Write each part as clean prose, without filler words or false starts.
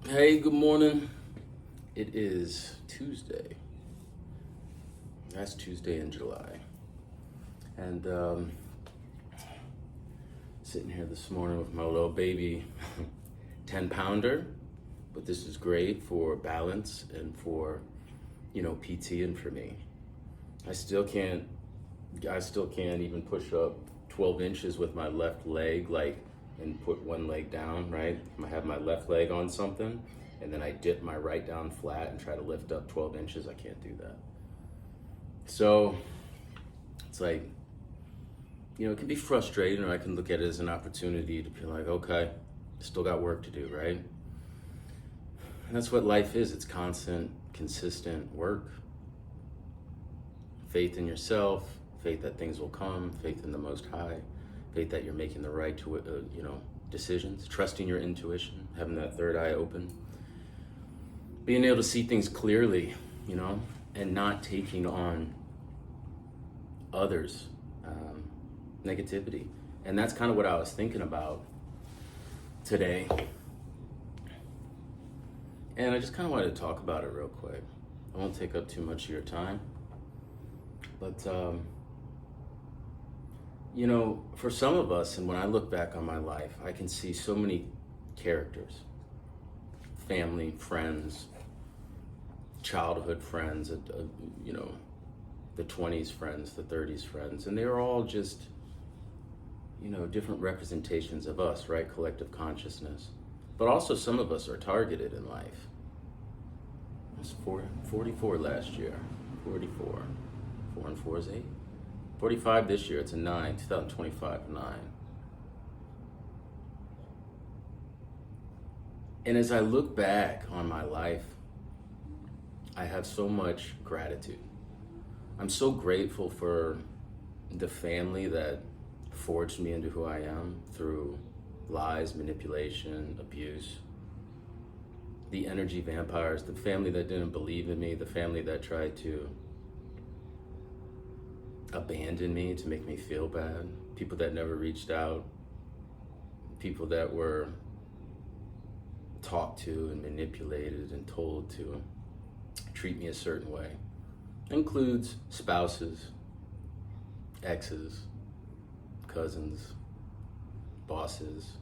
Hey, good morning. It is Tuesday. Last Tuesday in July. And sitting here this morning with my little baby 10 pounder. But this is great for balance and for, PT and for me. I still can't even push up 12 inches with my left leg, and put one leg down, right? I have my left leg on something, and then I dip my right down flat and try to lift up 12 inches. I can't do that. So it's like, it can be frustrating, or I can look at it as an opportunity to be like, okay, still got work to do, right? And that's what life is. It's constant, consistent work. Faith in yourself, faith that things will come, faith in the Most High, faith that you're making the right decisions, trusting your intuition, having that third eye open, being able to see things clearly, and not taking on others' negativity. And that's kind of what I was thinking about today. And I just kind of wanted to talk about it real quick. I won't take up too much of your time. But, for some of us, and when I look back on my life, I can see so many characters, family, friends, childhood friends, the 20s friends, the 30s friends, and they're all just, different representations of us, right? Collective consciousness. But also some of us are targeted in life. I was 44 last year, 44. 4 and 4 is 8. 45 this year, it's a 9. 2025, 9. And as I look back on my life, I have so much gratitude. I'm so grateful for the family that forged me into who I am through lies, manipulation, abuse. The energy vampires, the family that didn't believe in me, the family that tried to abandon me to make me feel bad, people that never reached out, people that were talked to and manipulated and told to treat me a certain way. Includes spouses, exes, cousins, bosses,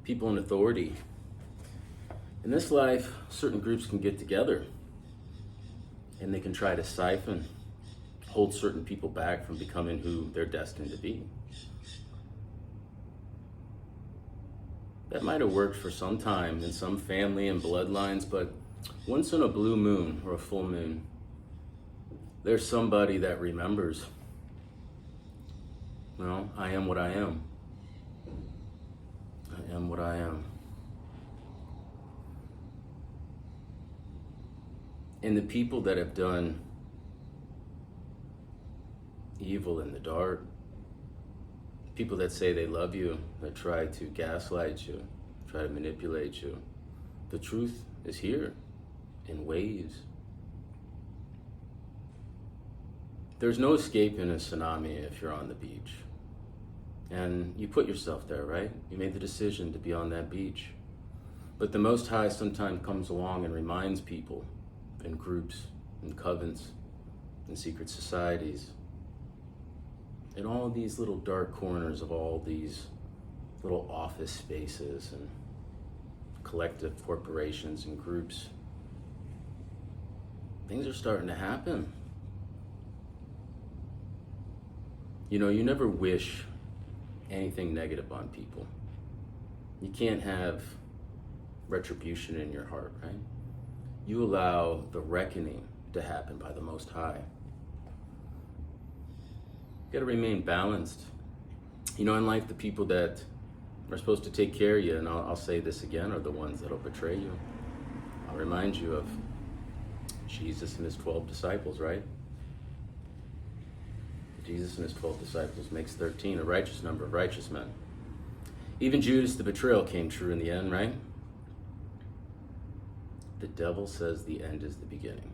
people in authority. In this life, certain groups can get together and they can try to siphon, hold certain people back from becoming who they're destined to be. That might have worked for some time in some family and bloodlines, but once in a blue moon or a full moon, there's somebody that remembers, I am what I am. I am what I am. And the people that have done evil in the dark, people that say they love you, that try to gaslight you, try to manipulate you, the truth is here in waves. There's no escaping a tsunami if you're on the beach. And you put yourself there, right? You made the decision to be on that beach. But the Most High sometimes comes along and reminds people in groups, in covens, in secret societies, in all these little dark corners of all these little office spaces and collective corporations and groups, things are starting to happen. You never wish anything negative on people. You can't have retribution in your heart, right? You allow the reckoning to happen by the Most High. You gotta remain balanced. In life, the people that are supposed to take care of you, and I'll say this again, are the ones that'll betray you. I'll remind you of Jesus and his 12 disciples, right? Jesus and his 12 disciples makes 13, a righteous number of righteous men. Even Judas, the betrayal, came true in the end, right? The devil says the end is the beginning.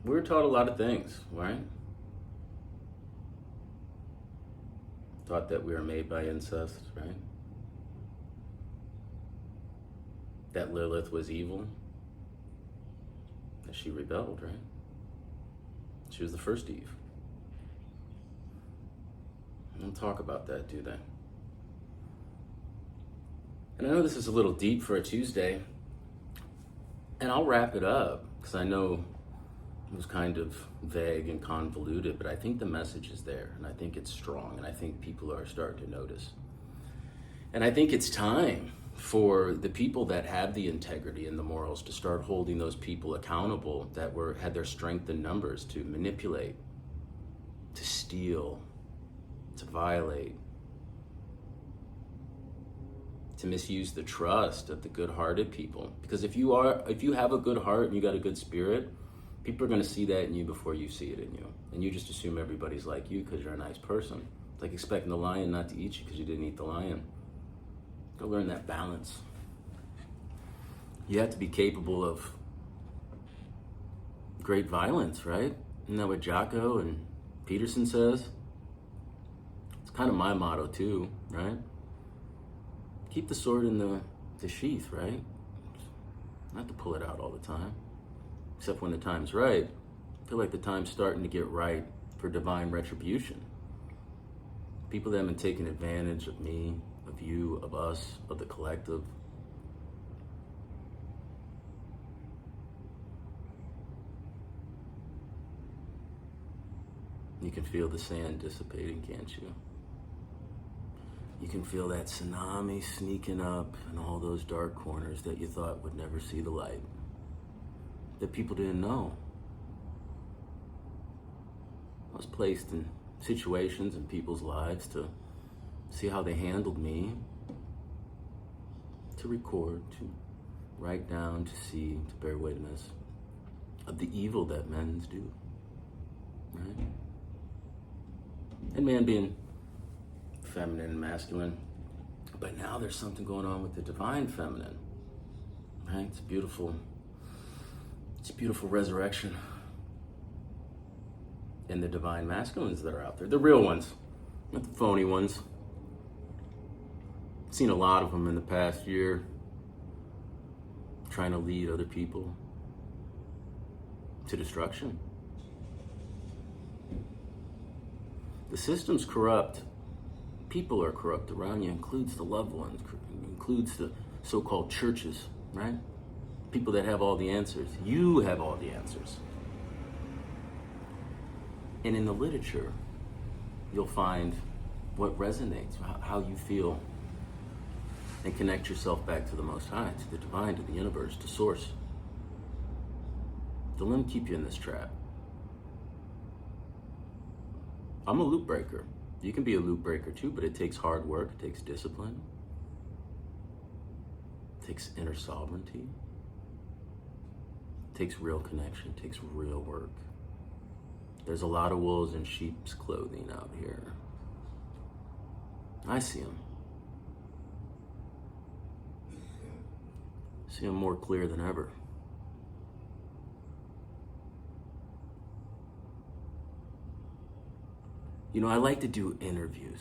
We were taught a lot of things, right? Taught that we were made by incest, right? that Lilith was evil, that she rebelled, right? She was the first Eve. They don't talk about that, do they? And I know this is a little deep for a Tuesday, and I'll wrap it up because I know it was kind of vague and convoluted, but I think the message is there, and I think it's strong, and I think people are starting to notice. And I think it's time for the people that have the integrity and the morals to start holding those people accountable that had their strength in numbers to manipulate, to steal, to violate, to misuse the trust of the good-hearted people. Because if you have a good heart and you got a good spirit, people are going to see that in you before you see it in you. And you just assume everybody's like you because you're a nice person. It's like expecting the lion not to eat you because you didn't eat the lion. Go learn that balance. You have to be capable of great violence, right? Isn't that what Jocko and Peterson says? It's kind of my motto too, right? Keep the sword in the sheath, right? Not to pull it out all the time, except when the time's right. I feel like the time's starting to get right for divine retribution. People that have been taking advantage of me, of you, of us, of the collective. You can feel the sand dissipating, can't you? You can feel that tsunami sneaking up in all those dark corners that you thought would never see the light, that people didn't know. I was placed in situations in people's lives to see how they handled me, to record, to write down, to see, to bear witness of the evil that men do, right? And man being feminine and masculine, but now there's something going on with the divine feminine, right? It's a beautiful resurrection. And the divine masculines that are out there, the real ones, not the phony ones. I've seen a lot of them in the past year, trying to lead other people to destruction. The system's corrupt. People are corrupt around you, includes the loved ones, includes the so-called churches, right? People that have all the answers. You have all the answers. And in the literature, you'll find what resonates, how you feel, and connect yourself back to the Most High, to the divine, to the universe, to Source. Don't let them keep you in this trap. I'm a loop breaker. You can be a loop breaker too, but it takes hard work, it takes discipline, it takes inner sovereignty, it takes real connection, it takes real work. There's a lot of wolves in sheep's clothing out here. I see them. See them more clear than ever. You know, I like to do interviews.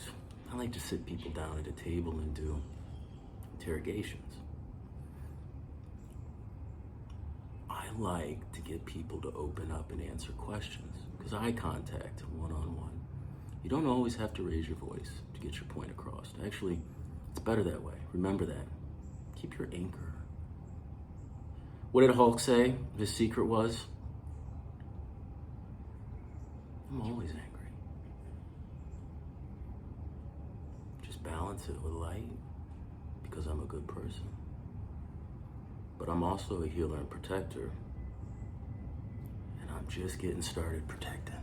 I like to sit people down at a table and do interrogations. I like to get people to open up and answer questions, because eye contact, one-on-one. You don't always have to raise your voice to get your point across. Actually, it's better that way. Remember that. Keep your anchor. What did Hulk say his secret was? I'm always angry. Just balance it with light, because I'm a good person. But I'm also a healer and protector, and I'm just getting started protecting.